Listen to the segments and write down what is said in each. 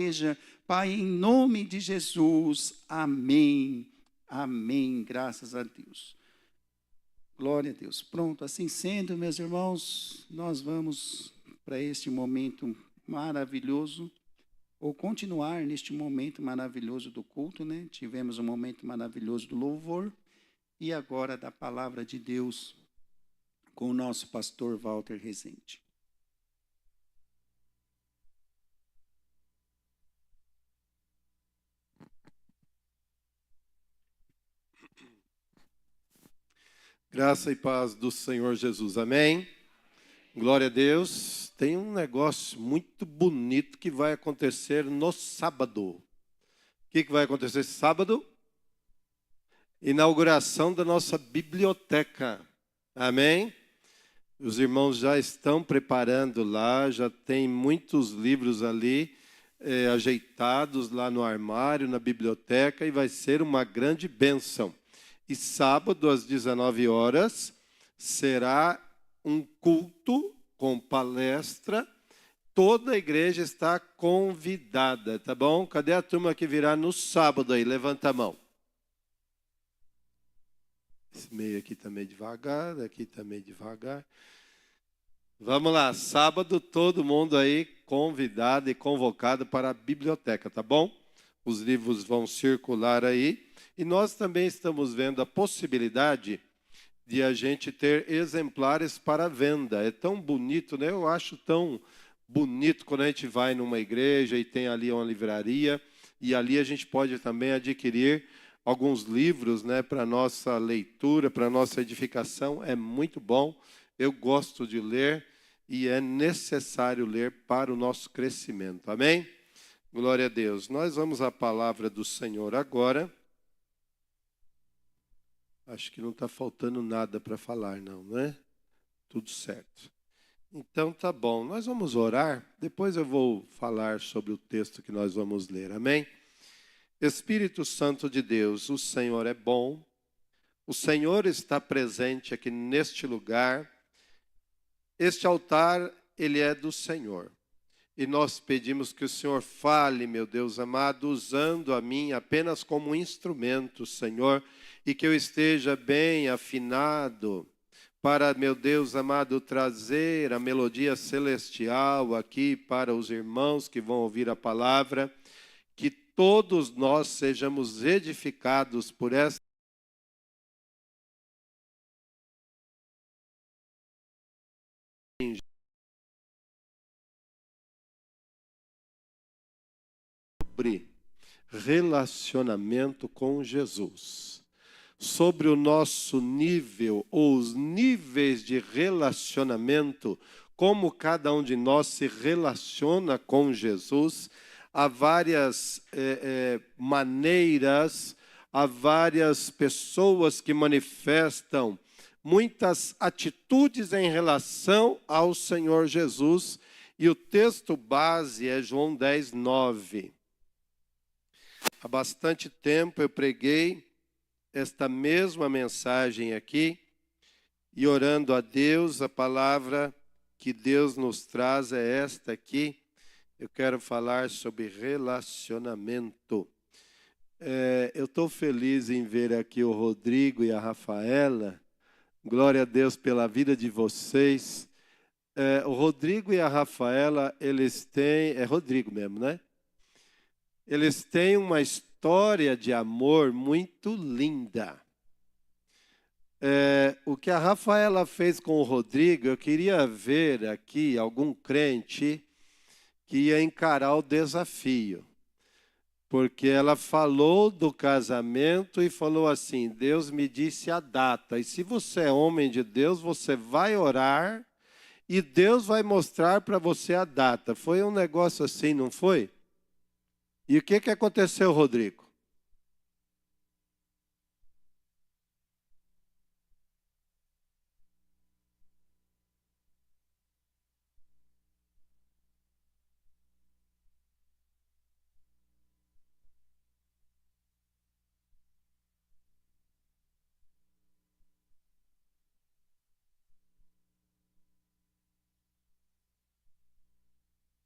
igreja. Pai, em nome de Jesus. Amém. Amém. Graças a Deus. Glória a Deus. Pronto, assim sendo, meus irmãos, nós vamos para este momento maravilhoso, ou continuar neste momento maravilhoso do culto, né? Tivemos um momento maravilhoso do louvor, e agora da palavra de Deus com o nosso pastor Walter Rezende. Graça e paz do Senhor Jesus, amém? Glória a Deus. Tem um negócio muito bonito que vai acontecer no sábado. O que vai acontecer sábado? Inauguração da nossa biblioteca, amém? Os irmãos já estão preparando lá, já tem muitos livros ali ajeitados lá no armário, na biblioteca, e vai ser uma grande bênção. E sábado, às 19 horas, será um culto com palestra. Toda a igreja está convidada, tá bom? Cadê a turma que virá no sábado aí? Levanta a mão. Esse meio aqui está meio devagar, aqui está meio devagar. Vamos lá, sábado todo mundo aí convidado e convocado para a biblioteca, tá bom? Os livros vão circular aí. E nós também estamos vendo a possibilidade de a gente ter exemplares para venda. É tão bonito, né? Eu acho tão bonito quando a gente vai numa igreja e tem ali uma livraria, e ali a gente pode também adquirir alguns livros, né, para nossa leitura, para nossa edificação. É muito bom. Eu gosto de ler e é necessário ler para o nosso crescimento. Amém? Glória a Deus. Nós vamos à palavra do Senhor agora. Acho que não está faltando nada para falar, não, né? Tudo certo. Então, tá bom. Nós vamos orar. Depois eu vou falar sobre o texto que nós vamos ler. Amém? Espírito Santo de Deus, o Senhor é bom. O Senhor está presente aqui neste lugar. Este altar, ele é do Senhor. E nós pedimos que o Senhor fale, meu Deus amado, usando a mim apenas como um instrumento, Senhor, e que eu esteja bem afinado para, meu Deus amado, trazer a melodia celestial aqui para os irmãos que vão ouvir a palavra, que todos nós sejamos edificados por esta relacionamento com Jesus, sobre o nosso nível ou os níveis de relacionamento, como cada um de nós se relaciona com Jesus. Há várias maneiras, há várias pessoas que manifestam muitas atitudes em relação ao Senhor Jesus, e o texto base é João 10, 9. Há bastante tempo eu preguei esta mesma mensagem aqui, e orando a Deus, a palavra que Deus nos traz é esta aqui. Eu quero falar sobre relacionamento. Eu estou feliz em ver aqui o Rodrigo e a Rafaela. Glória a Deus pela vida de vocês. O Rodrigo e a Rafaela, eles têm... É Rodrigo mesmo, né? Eles têm uma história de amor muito linda. O que a Rafaela fez com o Rodrigo, eu queria ver aqui algum crente que ia encarar o desafio. Porque ela falou do casamento e falou assim: Deus me disse a data. E se você é homem de Deus, você vai orar e Deus vai mostrar para você a data. Foi um negócio assim, não foi? E o que aconteceu, Rodrigo?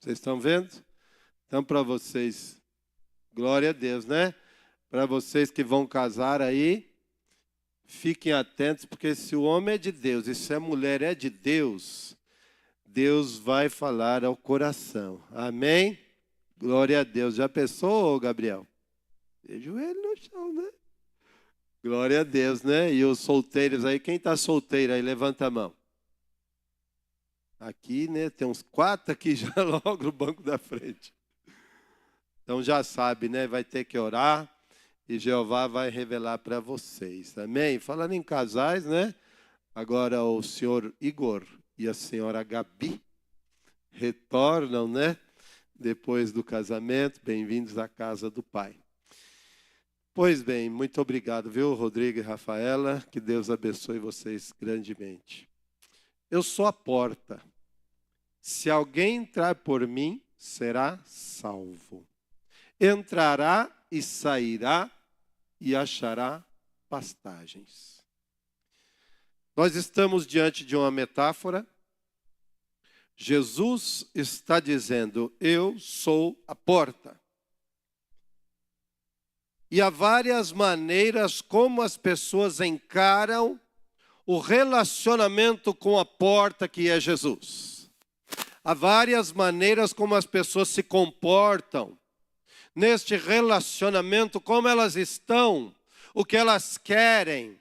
Vocês estão vendo? Então, para vocês, glória a Deus, né? Para vocês que vão casar aí, fiquem atentos, porque se o homem é de Deus e se a mulher é de Deus, Deus vai falar ao coração. Amém? Glória a Deus. Já pensou, Gabriel? De joelho no chão, né? Glória a Deus, né? E os solteiros aí, quem está solteiro aí, levanta a mão. Aqui, né? Tem uns 4 aqui já logo no banco da frente. Então já sabe, né? Vai ter que orar e Jeová vai revelar para vocês. Amém? Falando em casais, né? Agora o senhor Igor e a senhora Gabi retornam, né? Depois do casamento, bem-vindos à casa do Pai. Pois bem, muito obrigado, viu, Rodrigo e Rafaela? Que Deus abençoe vocês grandemente. Eu sou a porta. Se alguém entrar por mim, será salvo. Entrará e sairá e achará pastagens. Nós estamos diante de uma metáfora. Jesus está dizendo, eu sou a porta. E há várias maneiras como as pessoas encaram o relacionamento com a porta que é Jesus. Há várias maneiras como as pessoas se comportam neste relacionamento, como elas estão, o que elas querem,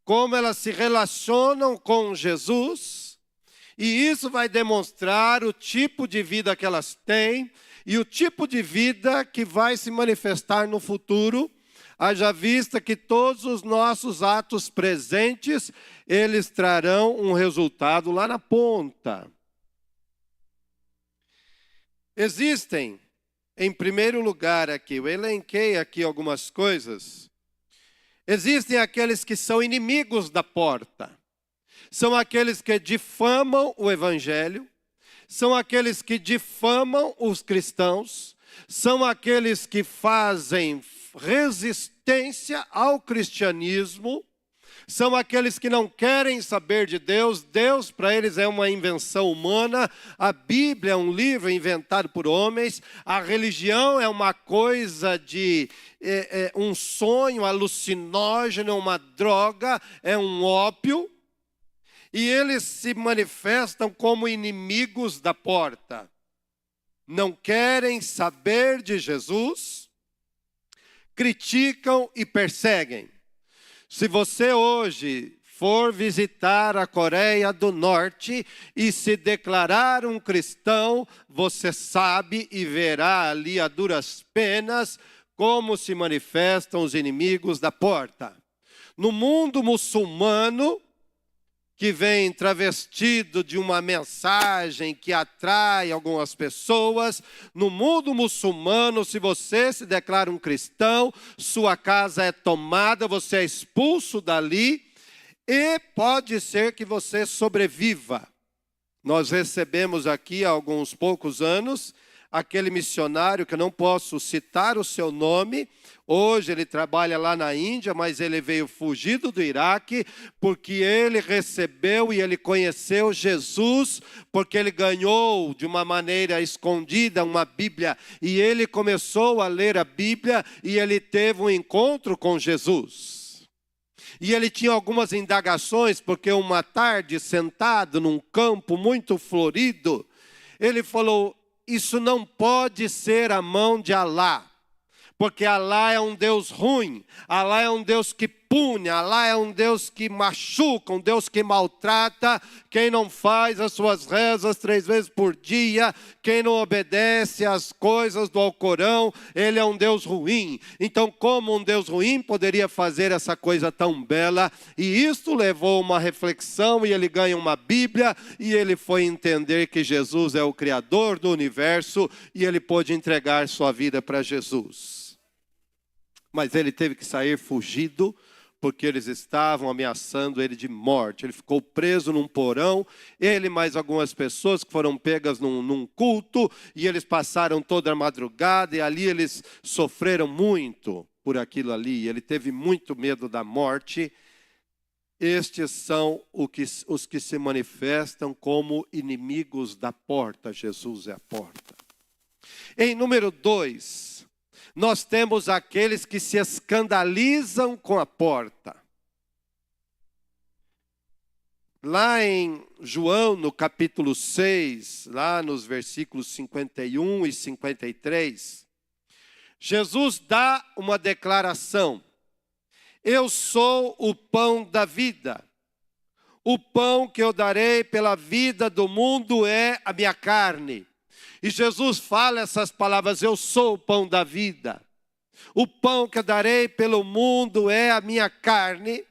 como elas se relacionam com Jesus. E isso vai demonstrar o tipo de vida que elas têm e o tipo de vida que vai se manifestar no futuro, haja vista que todos os nossos atos presentes, eles trarão um resultado lá na ponta. Existem, em primeiro lugar aqui, eu elenquei aqui algumas coisas. Existem aqueles que são inimigos da porta. São aqueles que difamam o evangelho. São aqueles que difamam os cristãos. São aqueles que fazem resistência ao cristianismo. São aqueles que não querem saber de Deus. Deus para eles é uma invenção humana. A Bíblia é um livro inventado por homens. A religião é uma coisa de um sonho alucinógeno, uma droga, é um ópio. E eles se manifestam como inimigos da porta. Não querem saber de Jesus, criticam e perseguem. Se você hoje for visitar a Coreia do Norte e se declarar um cristão, você sabe e verá ali a duras penas como se manifestam os inimigos da porta. No mundo muçulmano, que vem travestido de uma mensagem que atrai algumas pessoas. No mundo muçulmano, se você se declara um cristão, sua casa é tomada, você é expulso dali e pode ser que você sobreviva. Nós recebemos aqui há alguns poucos anos aquele missionário que eu não posso citar o seu nome. Hoje ele trabalha lá na Índia, mas ele veio fugido do Iraque, porque ele recebeu e ele conheceu Jesus, porque ele ganhou de uma maneira escondida uma Bíblia, e ele começou a ler a Bíblia, e ele teve um encontro com Jesus. E ele tinha algumas indagações, porque uma tarde, sentado num campo muito florido, ele falou, isso não pode ser a mão de Alá. Porque Alá é um Deus ruim, Alá é um Deus que pune, Alá é um Deus que machuca, um Deus que maltrata quem não faz as suas rezas 3 vezes por dia, quem não obedece às coisas do Alcorão, ele é um Deus ruim. Então, como um Deus ruim poderia fazer essa coisa tão bela? E isto levou uma reflexão, e ele ganha uma Bíblia, e ele foi entender que Jesus é o Criador do universo, e ele pôde entregar sua vida para Jesus. Mas ele teve que sair fugido, porque eles estavam ameaçando ele de morte. Ele ficou preso num porão, ele mais algumas pessoas que foram pegas num culto, e eles passaram toda a madrugada, e ali eles sofreram muito por aquilo ali. Ele teve muito medo da morte. Estes são os que se manifestam como inimigos da porta. Jesus é a porta. Em número 2, nós temos aqueles que se escandalizam com a porta. Lá em João, no capítulo 6, lá nos versículos 51 e 53, Jesus dá uma declaração: eu sou o pão da vida. O pão que eu darei pela vida do mundo é a minha carne. E Jesus fala essas palavras: eu sou o pão da vida. O pão que eu darei pelo mundo é a minha carne.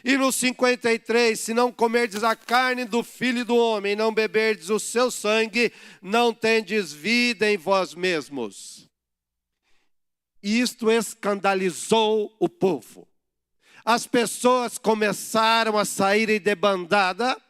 E no 53, se não comerdes a carne do Filho do Homem, não beberdes o seu sangue, não tendes vida em vós mesmos. Isto escandalizou o povo. As pessoas começaram a sair em debandada,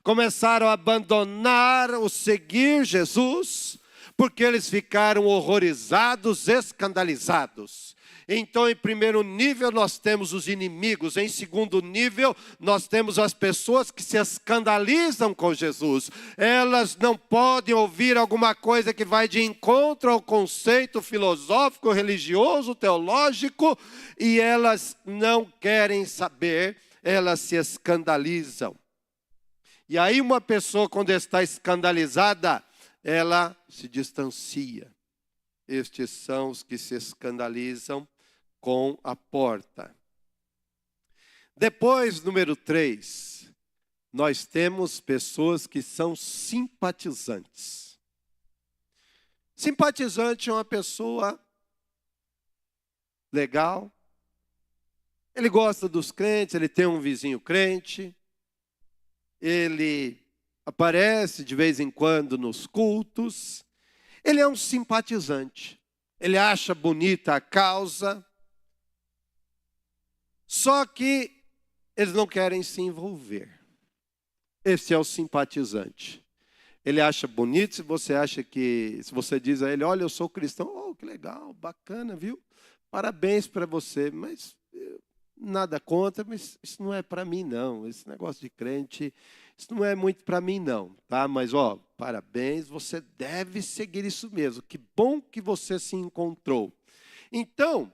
começaram a abandonar o seguir Jesus, porque eles ficaram horrorizados, escandalizados. Então, em primeiro nível, nós temos os inimigos. Em segundo nível, nós temos as pessoas que se escandalizam com Jesus. Elas não podem ouvir alguma coisa que vai de encontro ao conceito filosófico, religioso, teológico, e elas não querem saber, elas se escandalizam. E aí uma pessoa, quando está escandalizada, ela se distancia. Estes são os que se escandalizam com a porta. Depois, número 3, nós temos pessoas que são simpatizantes. Simpatizante é uma pessoa legal, ele gosta dos crentes, ele tem um vizinho crente, ele aparece de vez em quando nos cultos, ele é um simpatizante, ele acha bonita a causa, só que eles não querem se envolver. Esse é o simpatizante. Ele acha bonito, se você diz a ele: olha, eu sou cristão, oh, que legal, bacana, viu? Parabéns para você, mas nada contra, mas isso não é para mim não, esse negócio de crente, isso não é muito para mim não, tá? Mas parabéns, você deve seguir isso mesmo, que bom que você se encontrou. Então,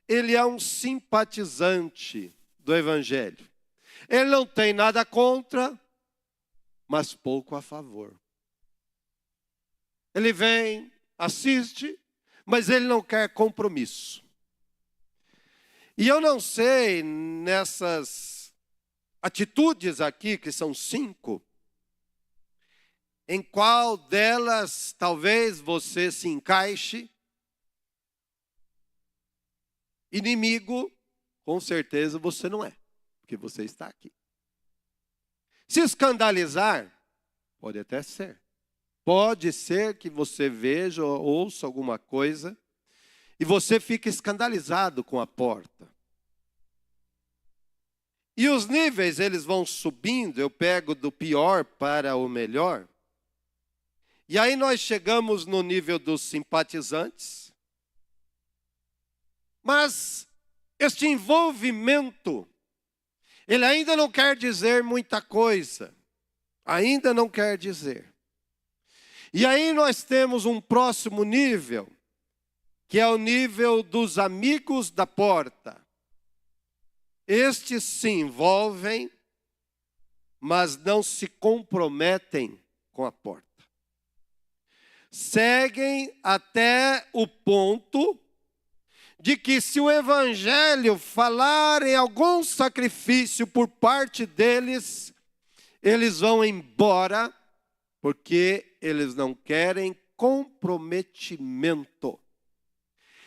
ele é um simpatizante do Evangelho. Ele não tem nada contra, mas pouco a favor. Ele vem, assiste, mas ele não quer compromisso. E eu não sei, nessas atitudes aqui, que são 5, em qual delas talvez você se encaixe. Inimigo, com certeza você não é, porque você está aqui. Se escandalizar, pode até ser. Pode ser que você veja ou ouça alguma coisa e você fique escandalizado com a porta. E os níveis, eles vão subindo, eu pego do pior para o melhor. E aí nós chegamos no nível dos simpatizantes. Mas este envolvimento, ele ainda não quer dizer muita coisa. Ainda não quer dizer. E aí nós temos um próximo nível, que é o nível dos amigos da porta. Estes se envolvem, mas não se comprometem com a porta. Seguem até o ponto de que, se o Evangelho falar em algum sacrifício por parte deles, eles vão embora, porque eles não querem comprometimento.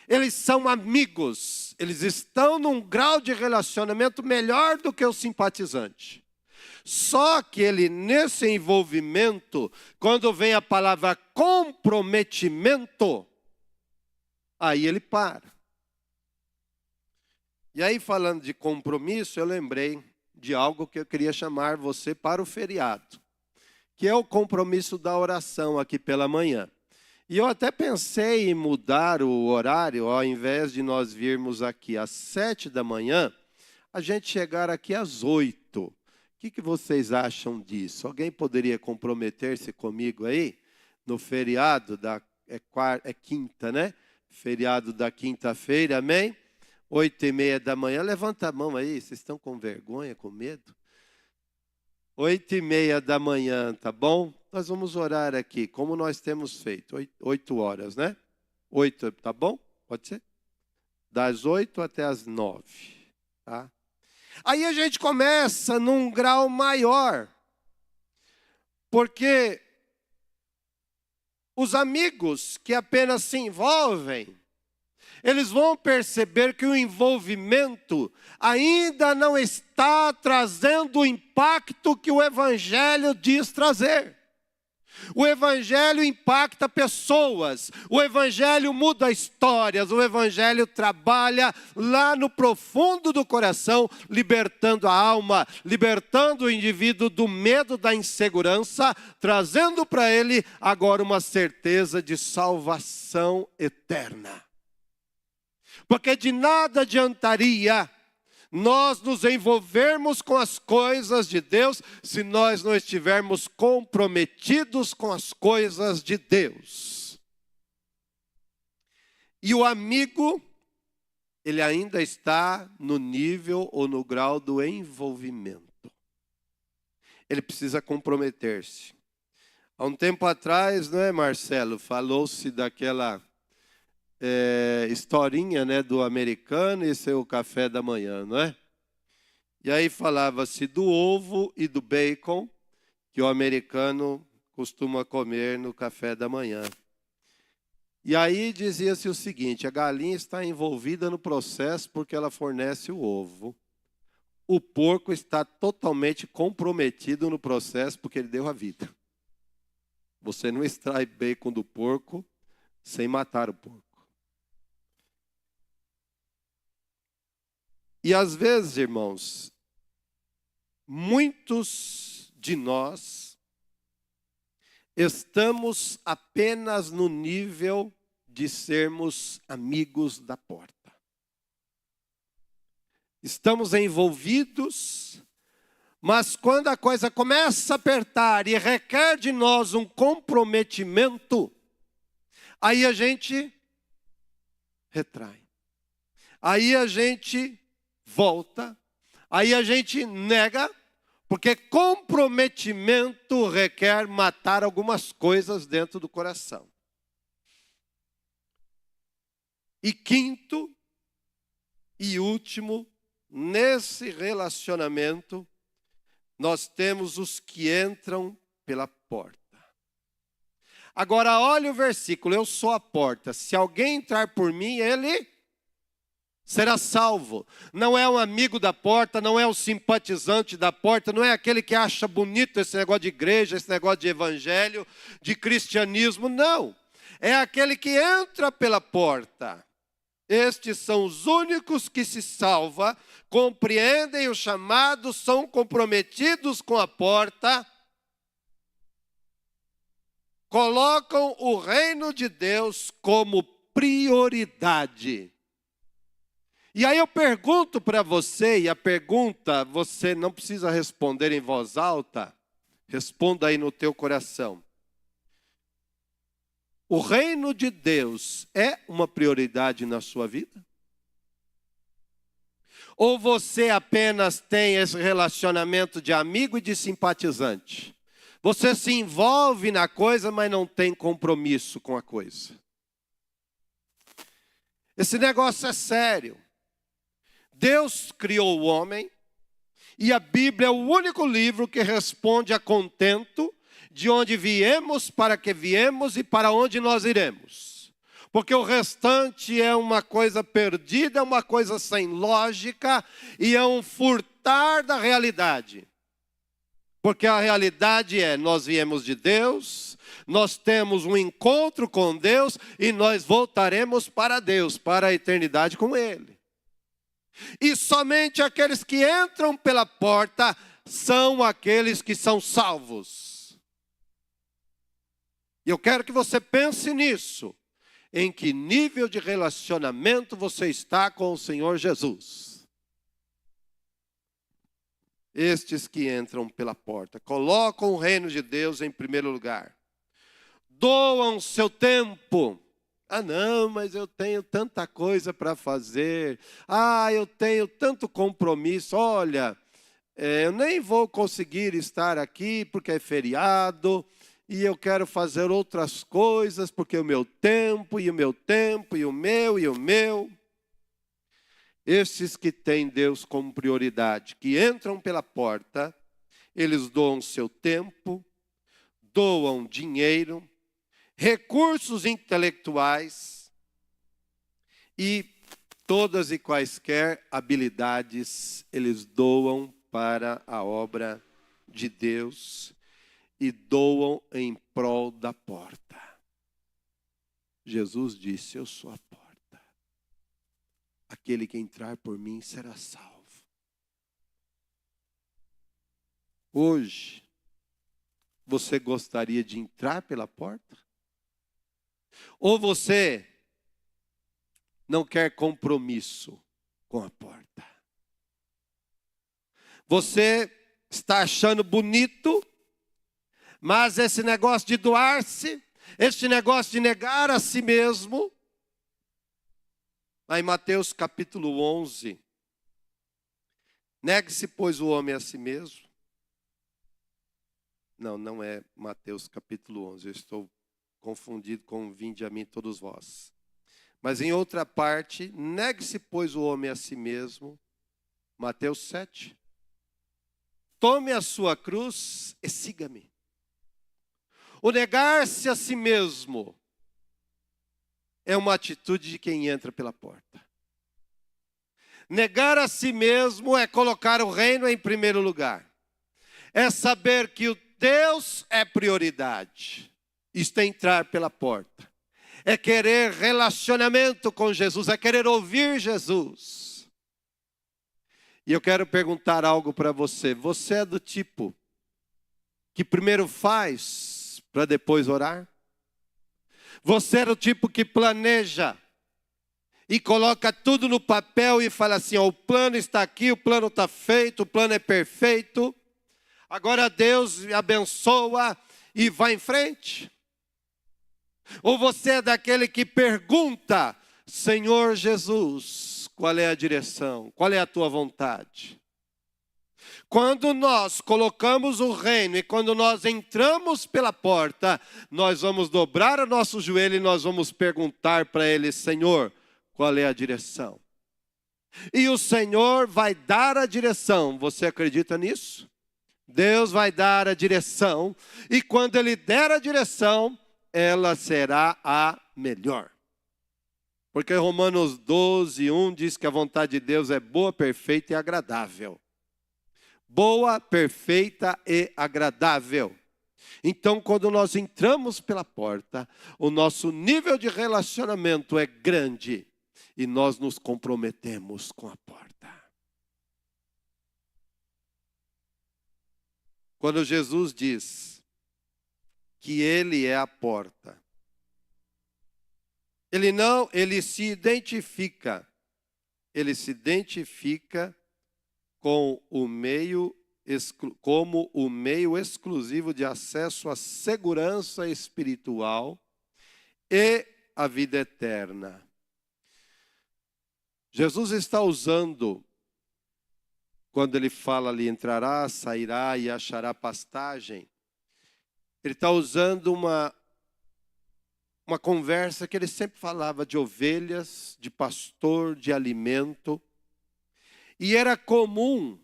Eles são amigos, eles estão num grau de relacionamento melhor do que o simpatizante. Só que ele, nesse envolvimento, quando vem a palavra comprometimento, aí ele para. E aí, falando de compromisso, eu lembrei de algo que eu queria chamar você para o feriado, que é o compromisso da oração aqui pela manhã. E eu até pensei em mudar o horário, ao invés de nós virmos aqui às 7 da manhã, a gente chegar aqui às 8. O que vocês acham disso? Alguém poderia comprometer-se comigo aí, no feriado é quinta, né? Feriado da quinta-feira, amém? 8h30 da manhã, levanta a mão aí, vocês estão com vergonha, com medo? 8h30 da manhã, tá bom? Nós vamos orar aqui, como nós temos feito, 8 horas, né? 8, tá bom? Pode ser? Das 8 até as 9, tá? Aí a gente começa num grau maior, porque os amigos que apenas se envolvem, eles vão perceber que o envolvimento ainda não está trazendo o impacto que o Evangelho diz trazer. O Evangelho impacta pessoas, o Evangelho muda histórias, o Evangelho trabalha lá no profundo do coração, libertando a alma, libertando o indivíduo do medo da insegurança, trazendo para ele agora uma certeza de salvação eterna. Porque de nada adiantaria nós nos envolvermos com as coisas de Deus se nós não estivermos comprometidos com as coisas de Deus. E o amigo, ele ainda está no nível ou no grau do envolvimento. Ele precisa comprometer-se. Há um tempo atrás, não é, Marcelo? Falou-se daquela historinha, né, do americano e seu café da manhã, não é? E aí falava-se do ovo e do bacon que o americano costuma comer no café da manhã. E aí dizia-se o seguinte: a galinha está envolvida no processo porque ela fornece o ovo. O porco está totalmente comprometido no processo porque ele deu a vida. Você não extrai bacon do porco sem matar o porco. E às vezes, irmãos, muitos de nós estamos apenas no nível de sermos amigos da porta. Estamos envolvidos, mas quando a coisa começa a apertar e requer de nós um comprometimento, aí a gente retrai. Aí a gente volta, aí a gente nega, porque comprometimento requer matar algumas coisas dentro do coração. E quinto e último, nesse relacionamento, nós temos os que entram pela porta. Agora olha o versículo: eu sou a porta, se alguém entrar por mim, ele será salvo. Não é um amigo da porta, não é um simpatizante da porta, não é aquele que acha bonito esse negócio de igreja, esse negócio de evangelho, de cristianismo, não. É aquele que entra pela porta. Estes são os únicos que se salvam, compreendem o chamado, são comprometidos com a porta, colocam o reino de Deus como prioridade. E aí eu pergunto para você, e a pergunta você não precisa responder em voz alta, responda aí no teu coração. O reino de Deus é uma prioridade na sua vida? Ou você apenas tem esse relacionamento de amigo e de simpatizante? Você se envolve na coisa, mas não tem compromisso com a coisa. Esse negócio é sério. Deus criou o homem e a Bíblia é o único livro que responde a contento de onde viemos, para que viemos e para onde nós iremos. Porque o restante é uma coisa perdida, é uma coisa sem lógica e é um furtar da realidade. Porque a realidade é: nós viemos de Deus, nós temos um encontro com Deus e nós voltaremos para Deus, para a eternidade com Ele. E somente aqueles que entram pela porta são aqueles que são salvos. E eu quero que você pense nisso. Em que nível de relacionamento você está com o Senhor Jesus? Estes que entram pela porta colocam o reino de Deus em primeiro lugar. doam seu tempo. Ah, não, mas eu tenho tanta coisa para fazer. Ah, eu tenho tanto compromisso. Olha, eu nem vou conseguir estar aqui porque é feriado. E eu quero fazer outras coisas porque o meu tempo, e o meu tempo, e o meu, e o meu. Esses que têm Deus como prioridade, que entram pela porta, eles doam seu tempo, doam dinheiro, recursos intelectuais e todas e quaisquer habilidades eles doam para a obra de Deus e doam em prol da porta. Jesus disse: eu sou a porta. Aquele que entrar por mim será salvo. Hoje, você gostaria de entrar pela porta? Ou você não quer compromisso com a porta? Você está achando bonito, mas esse negócio de doar-se, esse negócio de negar a si mesmo, lá em Mateus capítulo 11, negue-se, pois, o homem a si mesmo. Não é Mateus capítulo 11, eu estou confundido com vinde a mim todos vós. Mas em outra parte, negue-se, pois, o homem a si mesmo. Mateus 7. Tome a sua cruz e siga-me. O negar-se a si mesmo é uma atitude de quem entra pela porta. Negar a si mesmo é colocar o reino em primeiro lugar. É saber que o Deus é prioridade. Isto é entrar pela porta. É querer relacionamento com Jesus, é querer ouvir Jesus. E eu quero perguntar algo para você. Você é do tipo que primeiro faz para depois orar? Você é do tipo que planeja e coloca tudo no papel e fala assim: ó, o plano está aqui, o plano está feito, o plano é perfeito. Agora Deus me abençoa e vai em frente? Ou você é daquele que pergunta: Senhor Jesus, qual é a direção? Qual é a tua vontade? Quando nós colocamos o reino e quando nós entramos pela porta, nós vamos dobrar o nosso joelho e nós vamos perguntar para Ele: Senhor, qual é a direção? E o Senhor vai dar a direção. Você acredita nisso? Deus vai dar a direção, e quando Ele der a direção, ela será a melhor. Porque Romanos 12, 1 diz que a vontade de Deus é boa, perfeita e agradável. Boa, perfeita e agradável. Então, quando nós entramos pela porta, o nosso nível de relacionamento é grande e nós nos comprometemos com a porta. Quando Jesus diz que Ele é a porta, Ele se identifica com o meio, como o meio exclusivo de acesso à segurança espiritual e à vida eterna. Jesus está usando, quando Ele fala ali, entrará, sairá e achará pastagem, Ele está usando uma conversa que Ele sempre falava de ovelhas, de pastor, de alimento. E era comum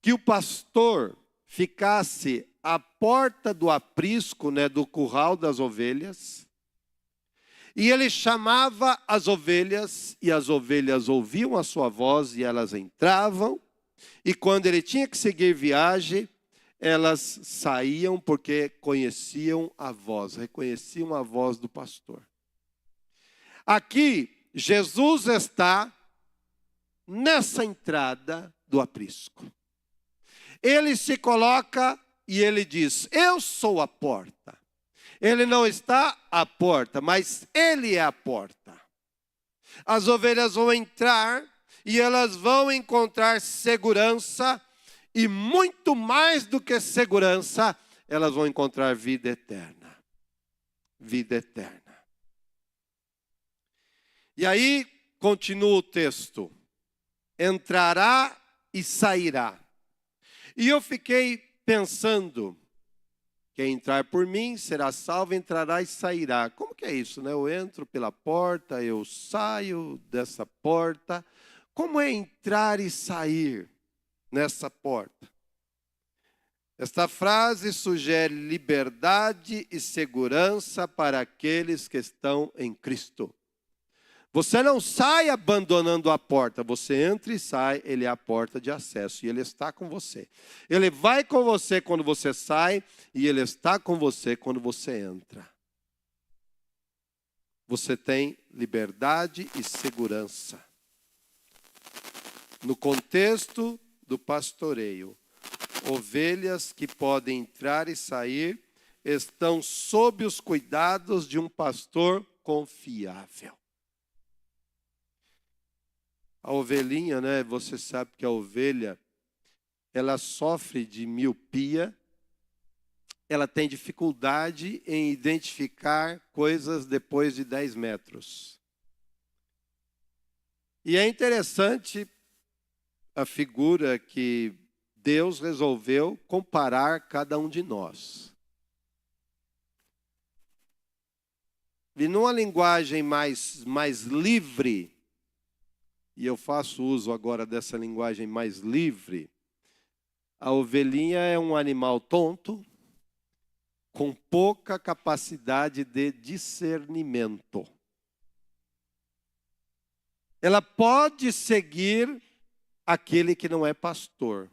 que o pastor ficasse à porta do aprisco, do curral das ovelhas, e ele chamava as ovelhas, e as ovelhas ouviam a sua voz e elas entravam, e quando ele tinha que seguir viagem, elas saíam porque conheciam a voz, reconheciam a voz do pastor. Aqui, Jesus está nessa entrada do aprisco. Ele se coloca e ele diz: eu sou a porta. Ele não está à porta, mas Ele é a porta. As ovelhas vão entrar e elas vão encontrar segurança, e muito mais do que segurança, elas vão encontrar vida eterna. vida eterna. E aí, continua o texto. Entrará e sairá. E eu fiquei pensando, quem entrar por mim será salvo, entrará e sairá. Como que é isso, né? Eu entro pela porta, eu saio dessa porta. Como é entrar e sair nessa porta? Esta frase sugere liberdade e segurança para aqueles que estão em Cristo. Você não sai abandonando a porta, você entra e sai, ele é a porta de acesso e ele está com você. Ele vai com você quando você sai e ele está com você quando você entra. Você tem liberdade e segurança. No contexto do pastoreio, ovelhas que podem entrar e sair estão sob os cuidados de um pastor confiável. A ovelhinha, né? Você sabe que a ovelha, ela sofre de miopia, ela tem dificuldade em identificar coisas depois de 10 metros. E é interessante a figura que Deus resolveu comparar cada um de nós. E numa linguagem mais livre, e eu faço uso agora dessa linguagem mais livre, a ovelhinha é um animal tonto, com pouca capacidade de discernimento. Ela pode seguir aquele que não é pastor,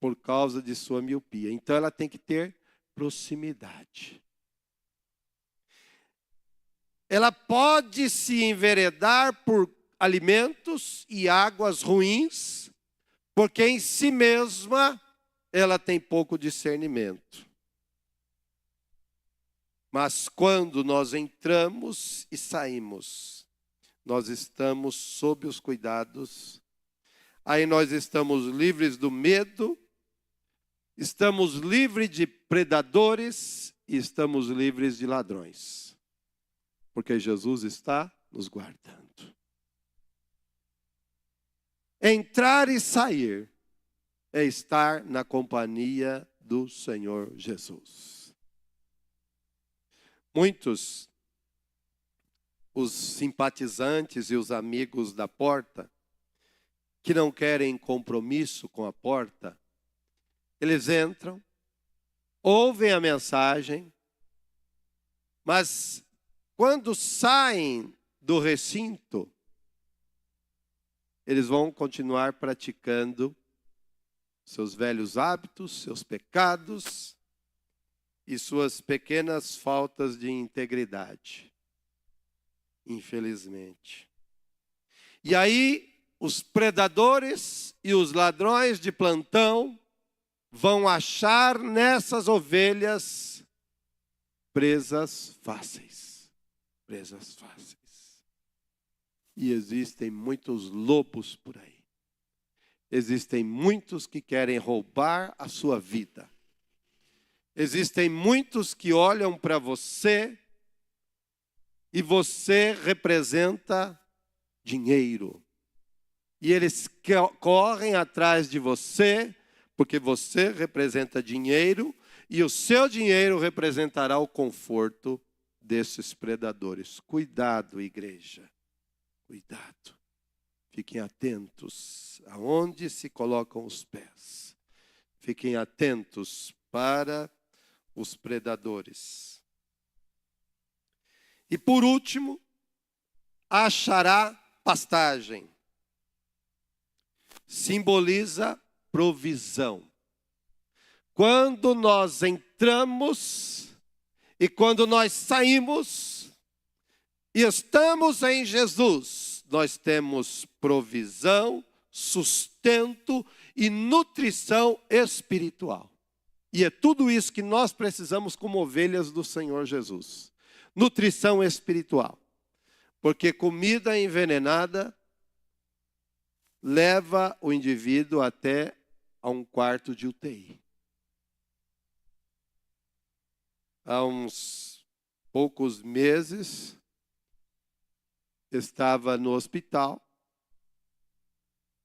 por causa de sua miopia. Então ela tem que ter proximidade. Ela pode se enveredar por alimentos e águas ruins, porque em si mesma ela tem pouco discernimento. Mas quando nós entramos e saímos, nós estamos sob os cuidados. Aí nós estamos livres do medo, estamos livres de predadores e estamos livres de ladrões. Porque Jesus está nos guardando. Entrar e sair é estar na companhia do Senhor Jesus. Muitos, os simpatizantes e os amigos da porta, que não querem compromisso com a porta, eles entram, ouvem a mensagem, mas quando saem do recinto, eles vão continuar praticando seus velhos hábitos, seus pecados e suas pequenas faltas de integridade. Infelizmente. E aí, os predadores e os ladrões de plantão vão achar nessas ovelhas presas fáceis. Presas fáceis. E existem muitos lobos por aí. Existem muitos que querem roubar a sua vida. Existem muitos que olham para você e você representa dinheiro. E eles correm atrás de você porque você representa dinheiro e o seu dinheiro representará o conforto desses predadores. Cuidado, igreja. Cuidado. Fiquem atentos aonde se colocam os pés. Fiquem atentos para os predadores. E por último, achará pastagem. Simboliza provisão. Quando nós entramos e quando nós saímos e estamos em Jesus, nós temos provisão, sustento e nutrição espiritual. E é tudo isso que nós precisamos como ovelhas do Senhor Jesus. Nutrição espiritual. Porque comida envenenada leva o indivíduo até a um quarto de UTI. há uns poucos meses, estava no hospital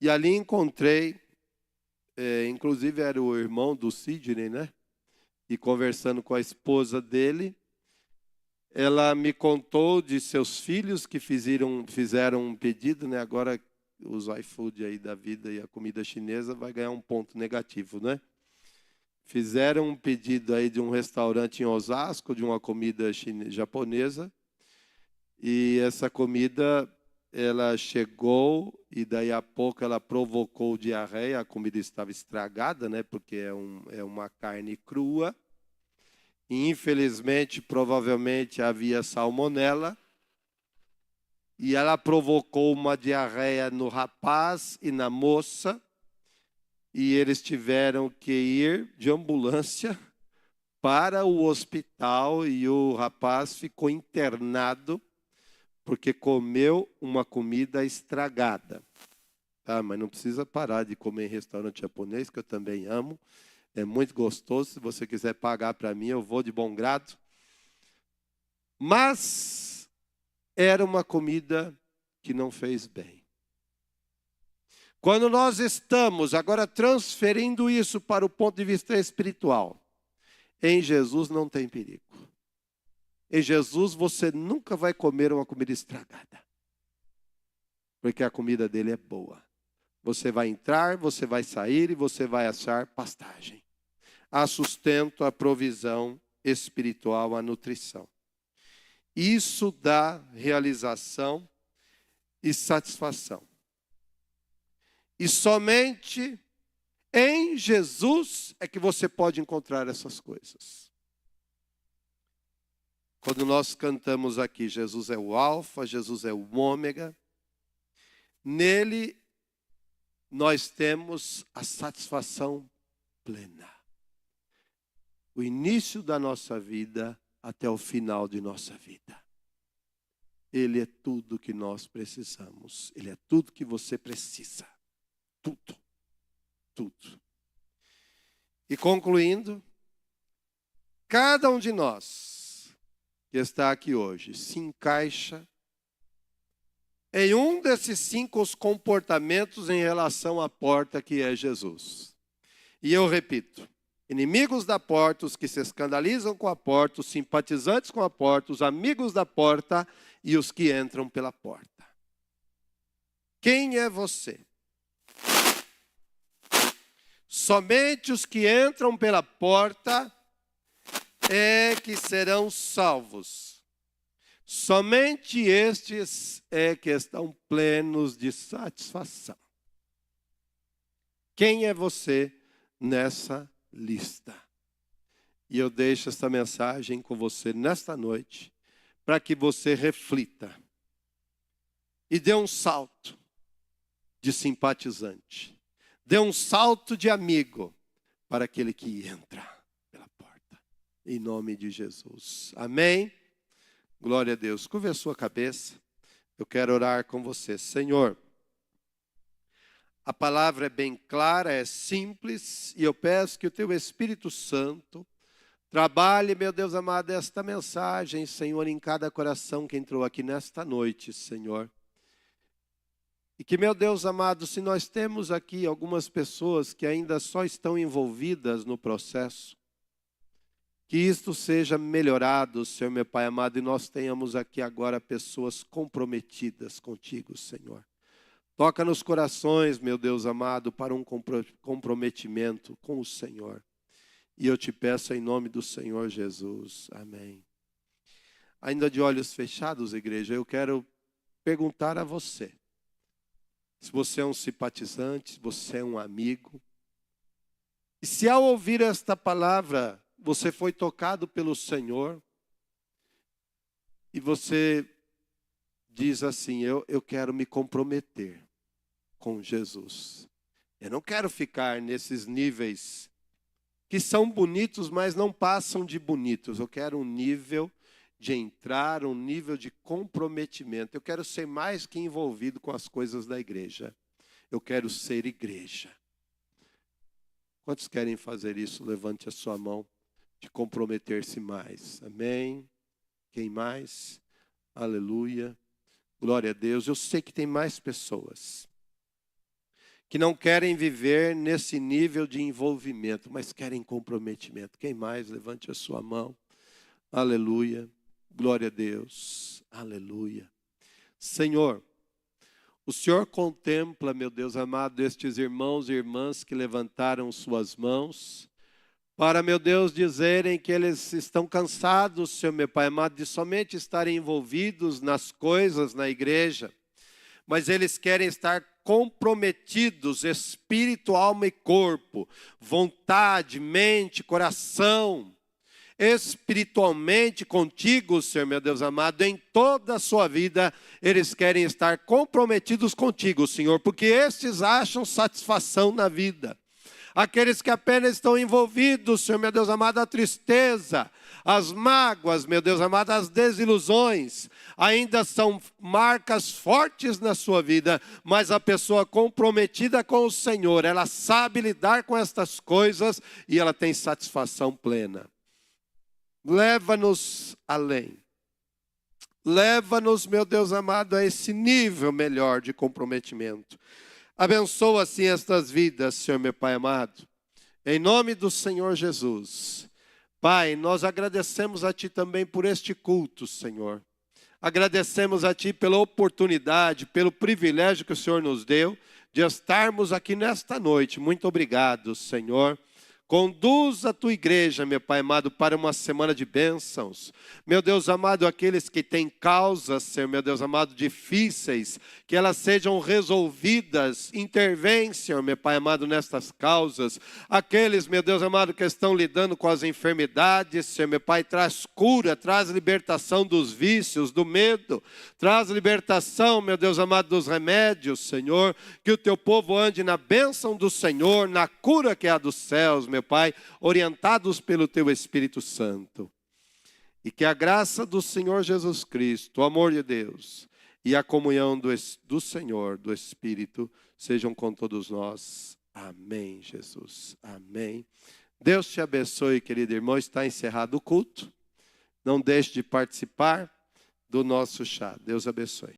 e ali encontrei, inclusive era o irmão do Sidney, né? E conversando com a esposa dele, ela me contou de seus filhos que fizeram um pedido, né? Agora os iFood aí da vida e a comida chinesa vai ganhar um ponto negativo, né? Fizeram um pedido aí de um restaurante em Osasco, de uma comida japonesa, e essa comida, ela chegou e daí a pouco ela provocou diarreia, a comida estava estragada, né? Porque é uma carne crua. E, infelizmente, provavelmente havia salmonela. E ela provocou uma diarreia no rapaz e na moça. E eles tiveram que ir de ambulância para o hospital. E o rapaz ficou internado porque comeu uma comida estragada. Ah, mas não precisa parar de comer em restaurante japonês, que eu também amo. É muito gostoso. Se você quiser pagar para mim, eu vou de bom grado. Mas era uma comida que não fez bem. Quando nós estamos agora transferindo isso para o ponto de vista espiritual, em Jesus não tem perigo. Em Jesus você nunca vai comer uma comida estragada. Porque a comida dele é boa. Você vai entrar, você vai sair e você vai achar pastagem. Há sustento, a provisão espiritual, a nutrição. Isso dá realização e satisfação. E somente em Jesus é que você pode encontrar essas coisas. Quando nós cantamos aqui, Jesus é o alfa, Jesus é o ômega, nele nós temos a satisfação plena. O início da nossa vida até o final de nossa vida. Ele é tudo que nós precisamos. Ele é tudo que você precisa. Tudo. Tudo. E concluindo, cada um de nós que está aqui hoje se encaixa em um desses 5 comportamentos em relação à porta que é Jesus. E eu repito, inimigos da porta, os que se escandalizam com a porta, os simpatizantes com a porta, os amigos da porta e os que entram pela porta. Quem é você? Somente os que entram pela porta é que serão salvos. Somente estes é que estão plenos de satisfação. Quem é você nessa lista? E eu deixo esta mensagem com você nesta noite, para que você reflita e dê um salto de simpatizante, dê um salto de amigo para aquele que entra pela porta, em nome de Jesus. Amém? Glória a Deus. Curve a sua cabeça, eu quero orar com você. Senhor, a palavra é bem clara, é simples, e eu peço que o Teu Espírito Santo trabalhe, meu Deus amado, esta mensagem, Senhor, em cada coração que entrou aqui nesta noite, Senhor. E que, meu Deus amado, se nós temos aqui algumas pessoas que ainda só estão envolvidas no processo, que isto seja melhorado, Senhor, meu Pai amado, e nós tenhamos aqui agora pessoas comprometidas contigo, Senhor. Toca nos corações, meu Deus amado, para um comprometimento com o Senhor. E eu te peço em nome do Senhor Jesus. Amém. Ainda de olhos fechados, igreja, eu quero perguntar a você. Se você é um simpatizante, se você é um amigo. E se ao ouvir esta palavra, você foi tocado pelo Senhor. E você diz assim, eu quero me comprometer com Jesus. Eu não quero ficar nesses níveis que são bonitos, mas não passam de bonitos. Eu quero um nível de entrar, um nível de comprometimento. Eu quero ser mais que envolvido com as coisas da igreja. Eu quero ser igreja. Quantos querem fazer isso? Levante a sua mão de comprometer-se mais. Amém? Quem mais? Aleluia. Glória a Deus. Eu sei que tem mais pessoas que não querem viver nesse nível de envolvimento, mas querem comprometimento. Quem mais? Levante a sua mão. Aleluia. Glória a Deus. Aleluia. Senhor, o Senhor contempla, meu Deus amado, estes irmãos e irmãs que levantaram suas mãos para, meu Deus, dizerem que eles estão cansados, Senhor, meu Pai amado, de somente estarem envolvidos nas coisas na igreja, mas eles querem estar comprometidos, espírito, alma e corpo, vontade, mente, coração, espiritualmente contigo, Senhor, meu Deus amado, em toda a sua vida, eles querem estar comprometidos contigo, Senhor, porque estes acham satisfação na vida. Aqueles que apenas estão envolvidos, Senhor, meu Deus amado, a tristeza, as mágoas, meu Deus amado, as desilusões, ainda são marcas fortes na sua vida, mas a pessoa comprometida com o Senhor, ela sabe lidar com estas coisas e ela tem satisfação plena. Leva-nos além. Leva-nos, meu Deus amado, a esse nível melhor de comprometimento. Abençoa assim estas vidas, Senhor meu Pai amado. Em nome do Senhor Jesus. Pai, nós agradecemos a Ti também por este culto, Senhor. Agradecemos a Ti pela oportunidade, pelo privilégio que o Senhor nos deu de estarmos aqui nesta noite. Muito obrigado, Senhor. Conduz a tua igreja, meu Pai amado, para uma semana de bênçãos. Meu Deus amado, aqueles que têm causas, Senhor, meu Deus amado, difíceis, que elas sejam resolvidas. Intervém, Senhor, meu Pai amado, nestas causas. Aqueles, meu Deus amado, que estão lidando com as enfermidades, Senhor, meu Pai, traz cura, traz libertação dos vícios, do medo. Traz libertação, meu Deus amado, dos remédios, Senhor. Que o teu povo ande na bênção do Senhor, na cura que há dos céus, meu Pai, orientados pelo Teu Espírito Santo. E que a graça do Senhor Jesus Cristo, o amor de Deus e a comunhão do Senhor, do Espírito, sejam com todos nós. Amém, Jesus. Amém. Deus te abençoe, querido irmão. Está encerrado o culto. Não deixe de participar do nosso chá. Deus abençoe.